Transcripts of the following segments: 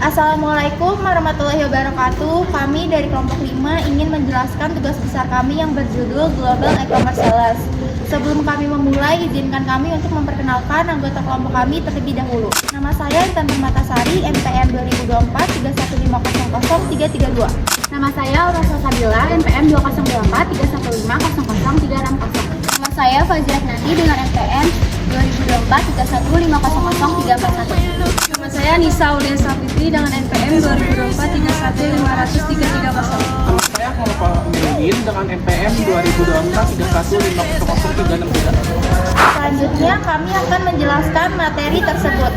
Assalamualaikum warahmatullahi wabarakatuh. Kami dari kelompok 5 ingin menjelaskan tugas besar kami yang berjudul Global E-Commerce Sales. Sebelum kami memulai, izinkan kami untuk memperkenalkan anggota kelompok kami terlebih dahulu. Nama saya Intan Permatasari, NPM 2024 315000332. Nama saya Aura Salsabila, NPM 2024 315000360. Nama saya Fazia Nati dengan NPM 2024 315000341. Nama saya Nisa Aulia Sapitri dengan NPM 2024 315000330. Saya Muhammad Milin dengan NPM 2024 315000363. Selanjutnya kami akan menjelaskan materi tersebut.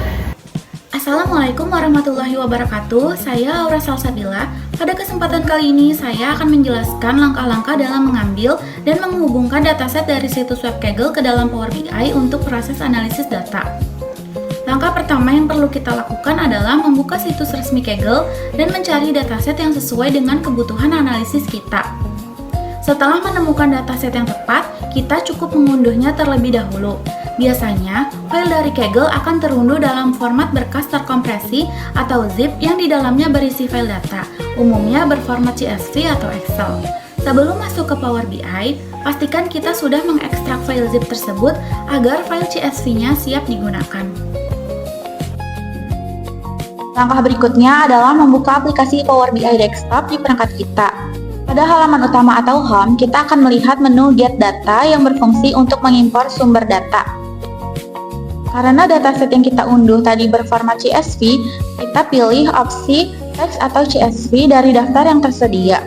Assalamualaikum warahmatullahi wabarakatuh. Saya Aura Salsabila. Pada kesempatan kali ini saya akan menjelaskan langkah-langkah dalam mengambil dan menghubungkan dataset dari situs web Kaggle ke dalam Power BI untuk proses analisis data. Langkah pertama yang perlu kita lakukan adalah membuka situs resmi Kaggle dan mencari dataset yang sesuai dengan kebutuhan analisis kita. Setelah menemukan dataset yang tepat, kita cukup mengunduhnya terlebih dahulu. Biasanya, file dari Kaggle akan terunduh dalam format berkas terkompresi atau zip yang di dalamnya berisi file data, umumnya berformat CSV atau Excel. Sebelum masuk ke Power BI, pastikan kita sudah mengekstrak file zip tersebut agar file CSV-nya siap digunakan. Langkah berikutnya adalah membuka aplikasi Power BI Desktop di perangkat kita. Pada halaman utama atau Home, kita akan melihat menu Get Data yang berfungsi untuk mengimpor sumber data. Karena dataset yang kita unduh tadi berformat CSV, kita pilih opsi teks atau CSV dari daftar yang tersedia.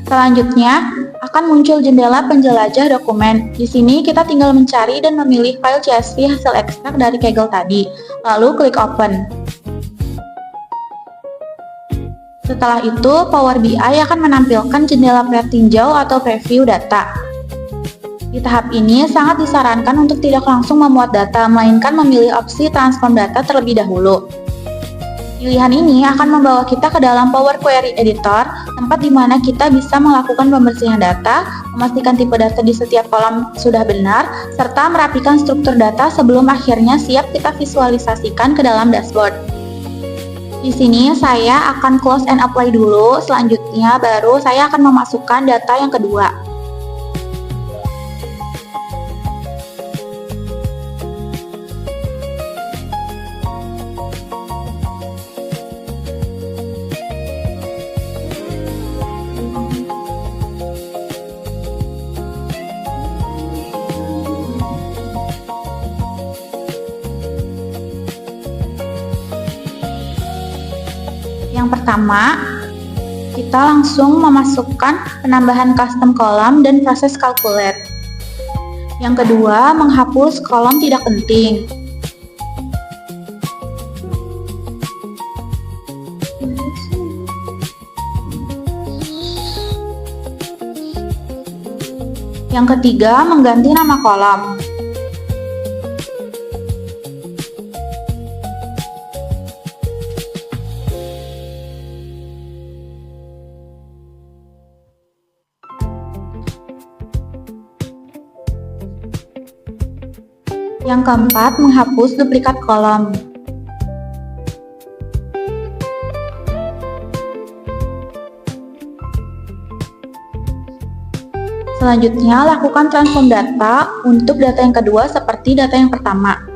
Selanjutnya, akan muncul jendela penjelajah dokumen. Di sini kita tinggal mencari dan memilih file CSV hasil ekstrak dari Kaggle tadi, lalu klik Open. Setelah itu, Power BI akan menampilkan jendela pretinjau atau preview data. Di tahap ini, sangat disarankan untuk tidak langsung memuat data, melainkan memilih opsi transform data terlebih dahulu. Pilihan ini akan membawa kita ke dalam Power Query Editor, tempat di mana kita bisa melakukan pembersihan data, memastikan tipe data di setiap kolom sudah benar, serta merapikan struktur data sebelum akhirnya siap kita visualisasikan ke dalam dashboard. Di sini saya akan close and apply dulu, selanjutnya baru saya akan memasukkan data yang kedua. Yang pertama, kita langsung memasukkan penambahan custom kolom dan proses calculate. Yang kedua, menghapus kolom tidak penting. Yang ketiga, mengganti nama kolom. Yang keempat, menghapus duplikat kolom. Selanjutnya, lakukan transform data untuk data yang kedua seperti data yang pertama.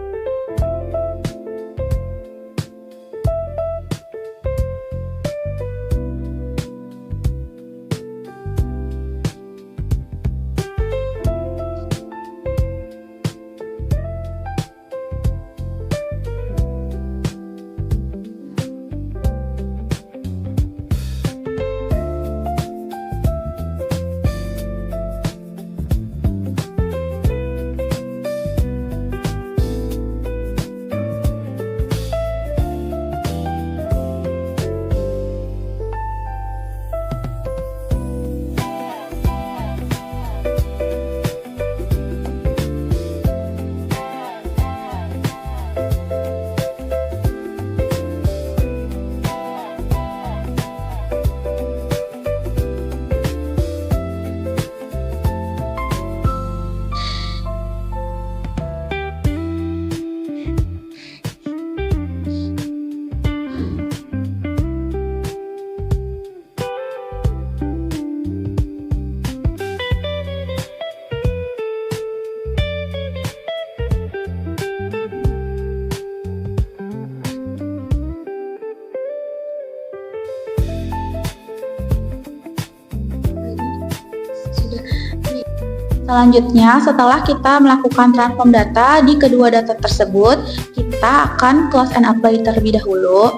Selanjutnya, setelah kita melakukan transform data di kedua data tersebut, kita akan close and apply terlebih dahulu.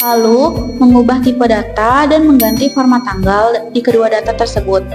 Lalu, mengubah tipe data dan mengganti format tanggal di kedua data tersebut.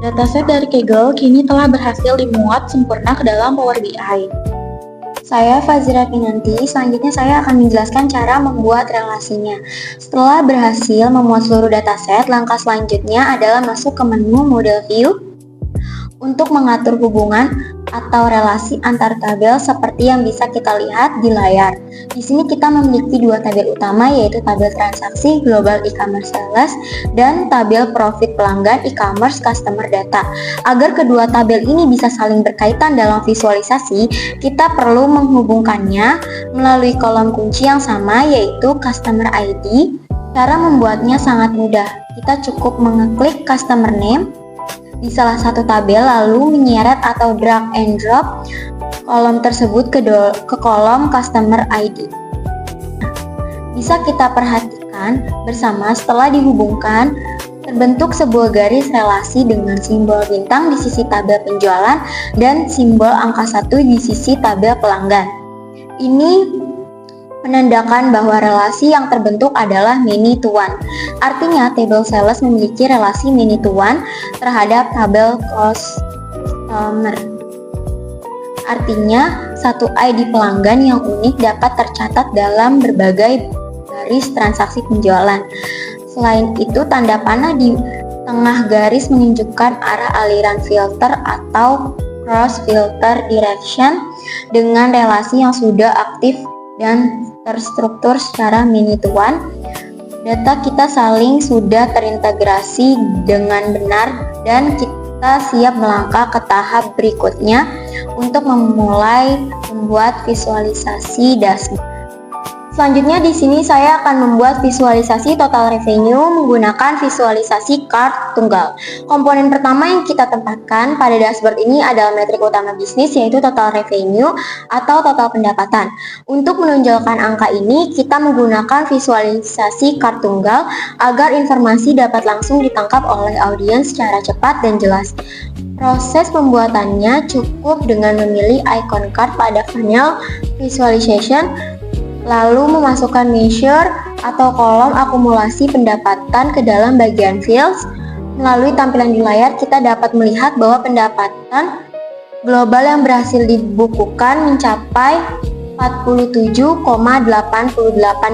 Dataset dari Kaggle kini telah berhasil dimuat sempurna ke dalam Power BI. Saya Fazira Pinanti, selanjutnya saya akan menjelaskan cara membuat relasinya. Setelah berhasil memuat seluruh dataset, langkah selanjutnya adalah masuk ke menu Model View untuk mengatur hubungan atau relasi antar tabel seperti yang bisa kita lihat di layar. Di sini kita memiliki dua tabel utama, yaitu tabel transaksi Global E-commerce Sales dan tabel profit pelanggan E-commerce Customer Data. Agar kedua tabel ini bisa saling berkaitan dalam visualisasi, kita perlu menghubungkannya melalui kolom kunci yang sama, yaitu Customer ID. Cara membuatnya sangat mudah. Kita cukup mengeklik Customer Name di salah satu tabel, lalu menyeret atau drag and drop kolom tersebut ke kolom Customer ID. Bisa kita perhatikan bersama, setelah dihubungkan, terbentuk sebuah garis relasi dengan simbol bintang di sisi tabel penjualan dan simbol angka 1 di sisi tabel pelanggan. Ini menandakan bahwa relasi yang terbentuk adalah many to one. Artinya, tabel sales memiliki relasi many to one terhadap tabel customer. Artinya, Satu ID pelanggan yang unik dapat tercatat dalam berbagai garis transaksi penjualan. Selain itu, tanda panah di tengah garis menunjukkan arah aliran filter atau cross filter direction dengan relasi yang sudah aktif dan terstruktur secara mini to one. Data kita saling sudah terintegrasi dengan benar dan kita siap melangkah ke tahap berikutnya untuk memulai membuat visualisasi dashboard. Selanjutnya di sini saya akan membuat visualisasi total revenue menggunakan visualisasi chart tunggal. Komponen pertama yang kita tempatkan pada dashboard ini adalah metrik utama bisnis, yaitu total revenue atau total pendapatan. Untuk menonjolkan angka ini, kita menggunakan visualisasi chart tunggal agar informasi dapat langsung ditangkap oleh audiens secara cepat dan jelas. Proses pembuatannya cukup dengan memilih icon chart pada panel visualization, lalu memasukkan measure atau kolom akumulasi pendapatan ke dalam bagian fields. Melalui tampilan di layar, kita dapat melihat bahwa pendapatan global yang berhasil dibukukan mencapai 47,88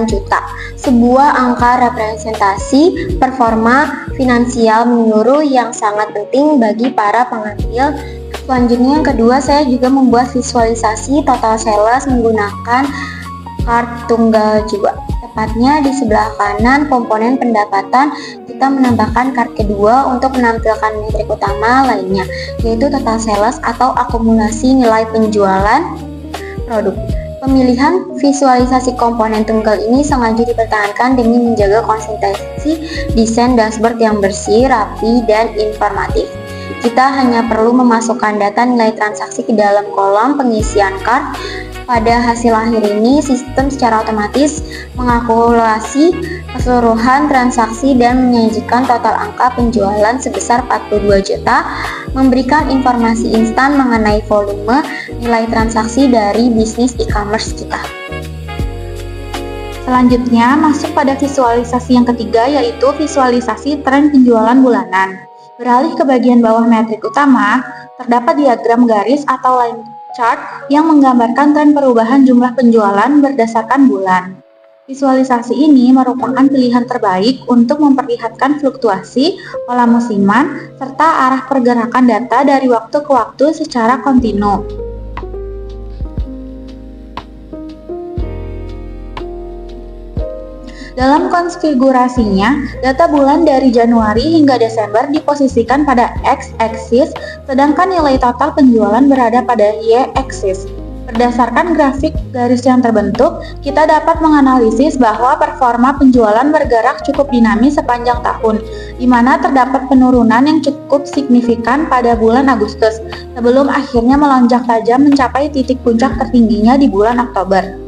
juta, sebuah angka representasi performa finansial menyeluruh yang sangat penting bagi para pengambil. Selanjutnya yang kedua, saya juga membuat visualisasi total sales menggunakan chart tunggal juga. Tepatnya di sebelah kanan komponen pendapatan, kita menambahkan chart kedua untuk menampilkan metrik utama lainnya, yaitu total sales atau akumulasi nilai penjualan produk. Pemilihan visualisasi komponen tunggal ini sengaja dipertahankan demi menjaga konsistensi desain dashboard yang bersih, rapi, dan informatif. Kita hanya perlu memasukkan data nilai transaksi ke dalam kolom pengisian chart. Pada hasil akhir ini, sistem secara otomatis mengakumulasi keseluruhan transaksi dan menyajikan total angka penjualan sebesar 42 juta, memberikan informasi instan mengenai volume nilai transaksi dari bisnis e-commerce kita. Selanjutnya, masuk pada visualisasi yang ketiga, yaitu visualisasi tren penjualan bulanan. Beralih ke bagian bawah metrik utama, terdapat diagram garis atau line chart yang menggambarkan tren perubahan jumlah penjualan berdasarkan bulan. Visualisasi ini merupakan pilihan terbaik untuk memperlihatkan fluktuasi, pola musiman, serta arah pergerakan data dari waktu ke waktu secara kontinu. Dalam konfigurasinya, data bulan dari Januari hingga Desember diposisikan pada X-axis, sedangkan nilai total penjualan berada pada Y-axis. Berdasarkan grafik garis yang terbentuk, kita dapat menganalisis bahwa performa penjualan bergerak cukup dinamis sepanjang tahun, di mana terdapat penurunan yang cukup signifikan pada bulan Agustus, sebelum akhirnya melonjak tajam mencapai titik puncak tertingginya di bulan Oktober.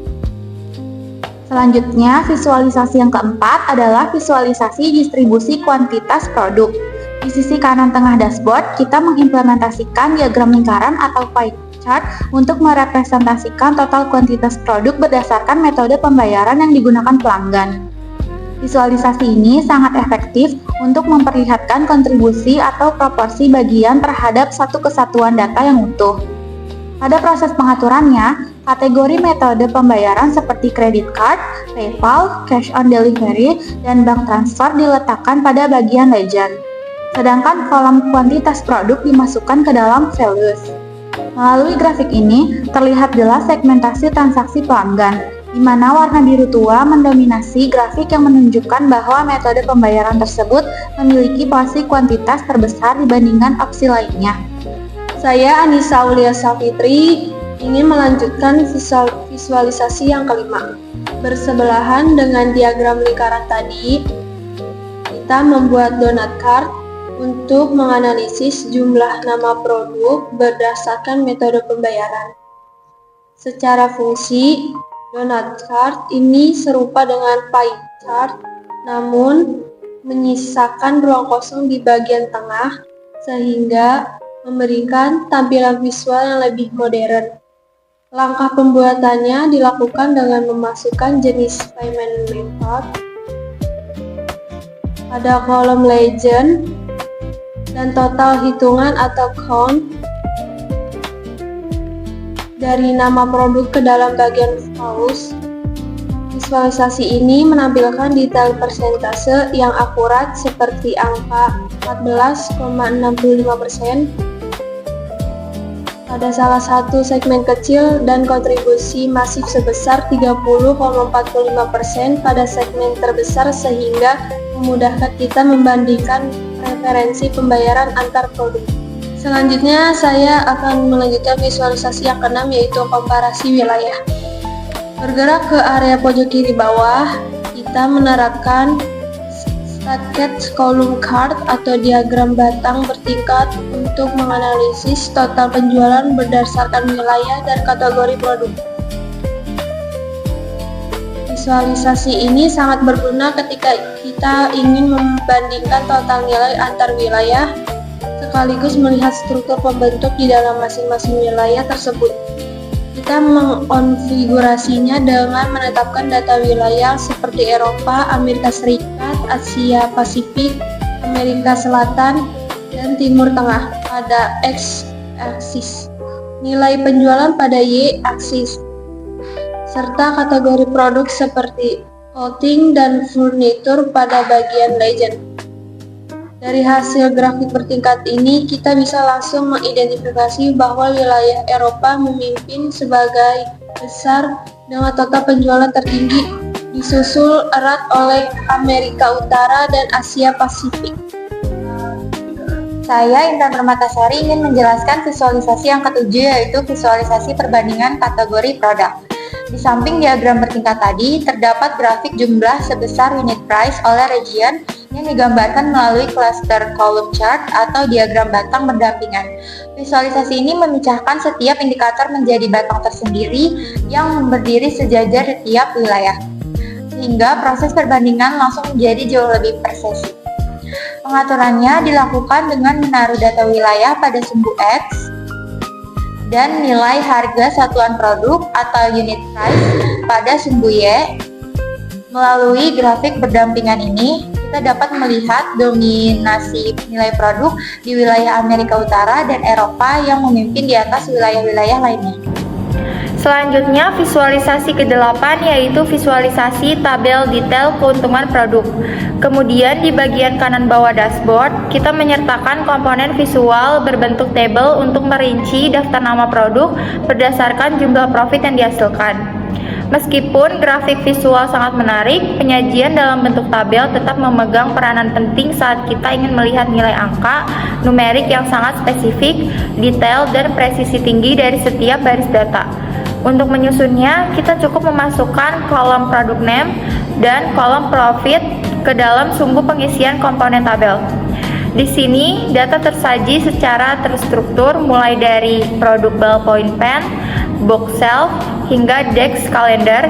Selanjutnya, visualisasi yang keempat adalah visualisasi distribusi kuantitas produk. Di sisi kanan tengah dashboard, kita mengimplementasikan diagram lingkaran atau pie chart untuk merepresentasikan total kuantitas produk berdasarkan metode pembayaran yang digunakan pelanggan. Visualisasi ini sangat efektif untuk memperlihatkan kontribusi atau proporsi bagian terhadap satu kesatuan data yang utuh. Pada proses pengaturannya, kategori metode pembayaran seperti credit card, PayPal, cash on delivery, dan bank transfer diletakkan pada bagian legend. Sedangkan kolom kuantitas produk dimasukkan ke dalam values. Melalui grafik ini, terlihat jelas segmentasi transaksi pelanggan, di mana warna biru tua mendominasi grafik yang menunjukkan bahwa metode pembayaran tersebut memiliki porsi kuantitas terbesar dibandingkan opsi lainnya. Saya Anissa Aulia Safitri ingin melanjutkan visualisasi yang kelima. Bersebelahan dengan diagram lingkaran tadi, kita membuat donut chart untuk menganalisis jumlah nama produk berdasarkan metode pembayaran. Secara fungsi, donut chart ini serupa dengan pie chart, namun menyisakan ruang kosong di bagian tengah sehingga memberikan tampilan visual yang lebih modern. Langkah pembuatannya dilakukan dengan memasukkan jenis payment method pada kolom legend dan total hitungan atau count dari nama produk ke dalam bagian paus. Visualisasi ini menampilkan detail persentase yang akurat seperti angka 14,65% pada salah satu segmen kecil dan kontribusi masif sebesar 30,45% pada segmen terbesar sehingga memudahkan kita membandingkan referensi pembayaran antar produk. Selanjutnya saya akan melanjutkan visualisasi yang keenam yaitu komparasi wilayah. Bergerak ke area pojok kiri bawah, kita menerapkan Statcat Column Chart atau diagram batang bertingkat untuk menganalisis total penjualan berdasarkan wilayah dan kategori produk. Visualisasi ini sangat berguna ketika kita ingin membandingkan total nilai antar wilayah, sekaligus melihat struktur pembentuk di dalam masing-masing wilayah tersebut. Kita mengkonfigurasinya dengan menetapkan data wilayah seperti Eropa, Amerika Serikat, Asia Pasifik, Amerika Selatan, dan Timur Tengah pada X-aksis, nilai penjualan pada Y-aksis, serta kategori produk seperti clothing dan furniture pada bagian legend. Dari hasil grafik bertingkat ini, kita bisa langsung mengidentifikasi bahwa wilayah Eropa memimpin sebagai besar dengan total penjualan tertinggi, disusul erat oleh Amerika Utara dan Asia Pasifik. Saya, Intan Permatasari, ingin menjelaskan visualisasi yang ketujuh yaitu visualisasi perbandingan kategori produk. Di samping diagram bertingkat tadi, terdapat grafik jumlah sebesar unit price oleh region yang digambarkan melalui cluster column chart atau diagram batang berdampingan. Visualisasi ini memecahkan setiap indikator menjadi batang tersendiri yang berdiri sejajar di tiap wilayah, sehingga proses perbandingan langsung menjadi jauh lebih presisi. Pengaturannya dilakukan dengan menaruh data wilayah pada sumbu X dan nilai harga satuan produk atau unit price pada sumbu Y. Melalui grafik berdampingan ini, kita dapat melihat dominasi nilai produk di wilayah Amerika Utara dan Eropa yang memimpin di atas wilayah-wilayah lainnya. Selanjutnya, visualisasi ke-8 yaitu visualisasi tabel detail keuntungan produk. Kemudian di bagian kanan bawah dashboard, kita menyertakan komponen visual berbentuk tabel untuk merinci daftar nama produk berdasarkan jumlah profit yang dihasilkan. Meskipun grafik visual sangat menarik, penyajian dalam bentuk tabel tetap memegang peranan penting saat kita ingin melihat nilai angka, numerik yang sangat spesifik, detail, dan presisi tinggi dari setiap baris data. Untuk menyusunnya, kita cukup memasukkan kolom product name dan kolom profit ke dalam sumbu pengisian komponen tabel. Di sini, data tersaji secara terstruktur mulai dari produk ballpoint pen, box shelf, hingga desk kalender,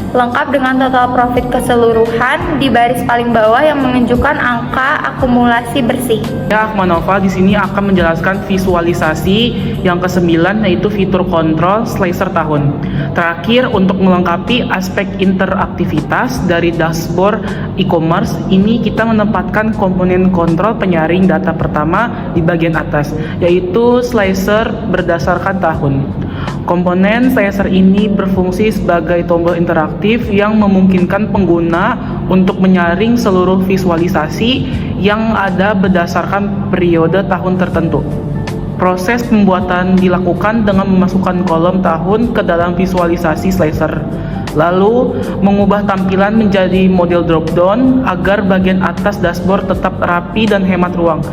lengkap dengan total profit keseluruhan di baris paling bawah yang menunjukkan angka akumulasi bersih. Ya, Akmanova di sini akan menjelaskan visualisasi yang ke-9 yaitu fitur kontrol slicer tahun. Terakhir, untuk melengkapi aspek interaktivitas dari dashboard e-commerce ini, kita menempatkan komponen kontrol penyaring data pertama di bagian atas, yaitu slicer berdasarkan tahun. Komponen slicer ini berfungsi sebagai tombol interaktif yang memungkinkan pengguna untuk menyaring seluruh visualisasi yang ada berdasarkan periode tahun tertentu. Proses pembuatan dilakukan dengan memasukkan kolom tahun ke dalam visualisasi slicer, lalu mengubah tampilan menjadi model drop-down agar bagian atas dashboard tetap rapi dan hemat ruang.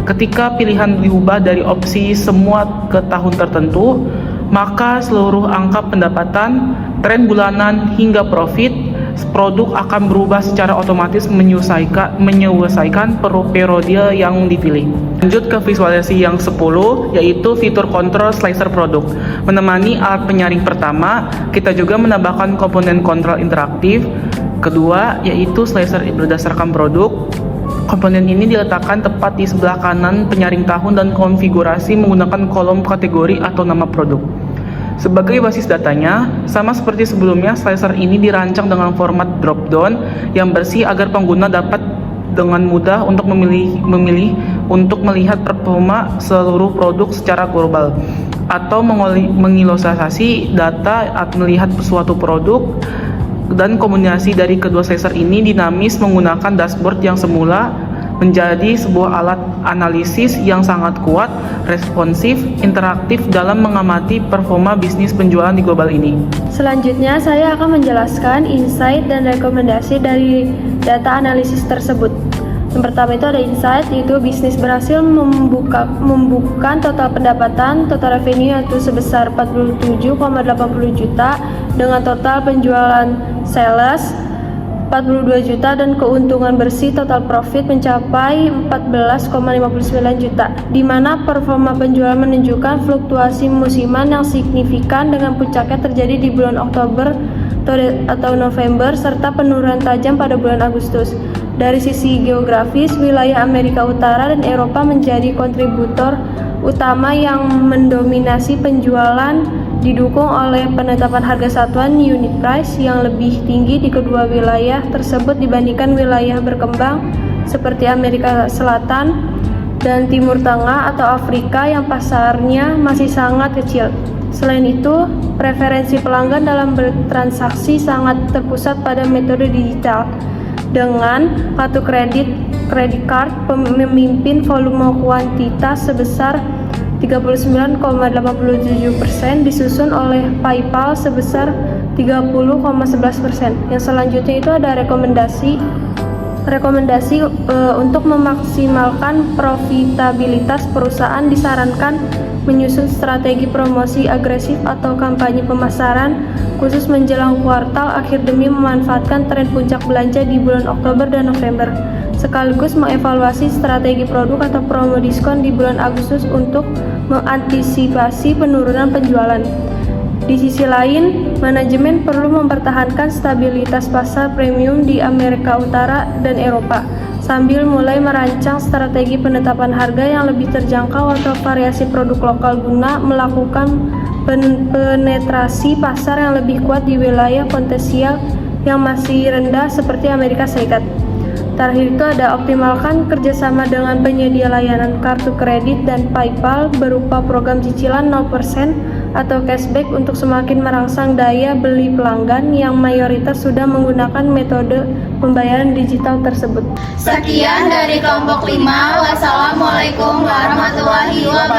Ketika pilihan diubah dari opsi semua ke tahun tertentu, maka seluruh angka pendapatan, tren bulanan, hingga profit produk akan berubah secara otomatis menyelesaikan periode yang dipilih. Lanjut ke visualisasi yang 10, yaitu fitur kontrol slicer produk. Menemani alat penyaring pertama, kita juga menambahkan komponen kontrol interaktif. Kedua, yaitu slicer berdasarkan produk. Komponen ini diletakkan tepat di sebelah kanan penyaring tahun dan konfigurasi menggunakan kolom kategori atau nama produk. Sebagai basis datanya, sama seperti sebelumnya, slicer ini dirancang dengan format drop-down yang bersih agar pengguna dapat dengan mudah untuk memilih untuk melihat performa seluruh produk secara global. atau mengilustrasi data atau melihat suatu produk, dan komunikasi dari kedua slicer ini dinamis menggunakan dashboard yang semula menjadi sebuah alat analisis yang sangat kuat, responsif, interaktif dalam mengamati performa bisnis penjualan di global ini. Selanjutnya, saya akan menjelaskan insight dan rekomendasi dari data analisis tersebut. Yang pertama itu ada insight, yaitu bisnis berhasil membuka total pendapatan, total revenue yaitu sebesar 47,80 juta dengan total penjualan sales 42 juta dan keuntungan bersih total profit mencapai 14,59 juta, di mana performa penjualan menunjukkan fluktuasi musiman yang signifikan dengan puncaknya terjadi di bulan Oktober atau November serta penurunan tajam pada bulan Agustus. Dari sisi geografis, wilayah Amerika Utara dan Eropa menjadi kontributor utama yang mendominasi penjualan, didukung oleh penetapan harga satuan unit price yang lebih tinggi di kedua wilayah tersebut dibandingkan wilayah berkembang seperti Amerika Selatan dan Timur Tengah atau Afrika yang pasarnya masih sangat kecil. Selain itu, preferensi pelanggan dalam bertransaksi sangat terpusat pada metode digital, dengan kartu credit card memimpin volume kuantitas sebesar 39,87%, disusun oleh PayPal sebesar 30,11%. Yang selanjutnya itu ada rekomendasi untuk memaksimalkan profitabilitas perusahaan disarankan menyusun strategi promosi agresif atau kampanye pemasaran khusus menjelang kuartal akhir demi memanfaatkan tren puncak belanja di bulan Oktober dan November, sekaligus mengevaluasi strategi produk atau promo diskon di bulan Agustus untuk mengantisipasi penurunan penjualan. Di sisi lain, manajemen perlu mempertahankan stabilitas pasar premium di Amerika Utara dan Eropa, sambil mulai merancang strategi penetapan harga yang lebih terjangkau atau variasi produk lokal guna melakukan penetrasi pasar yang lebih kuat di wilayah potensial yang masih rendah seperti Amerika Serikat. Terakhir itu ada optimalkan kerjasama dengan penyedia layanan kartu kredit dan PayPal berupa program cicilan 0% atau cashback untuk semakin merangsang daya beli pelanggan yang mayoritas sudah menggunakan metode pembayaran digital tersebut. Sekian dari kelompok 5. Wassalamualaikum warahmatullahi wabarakatuh.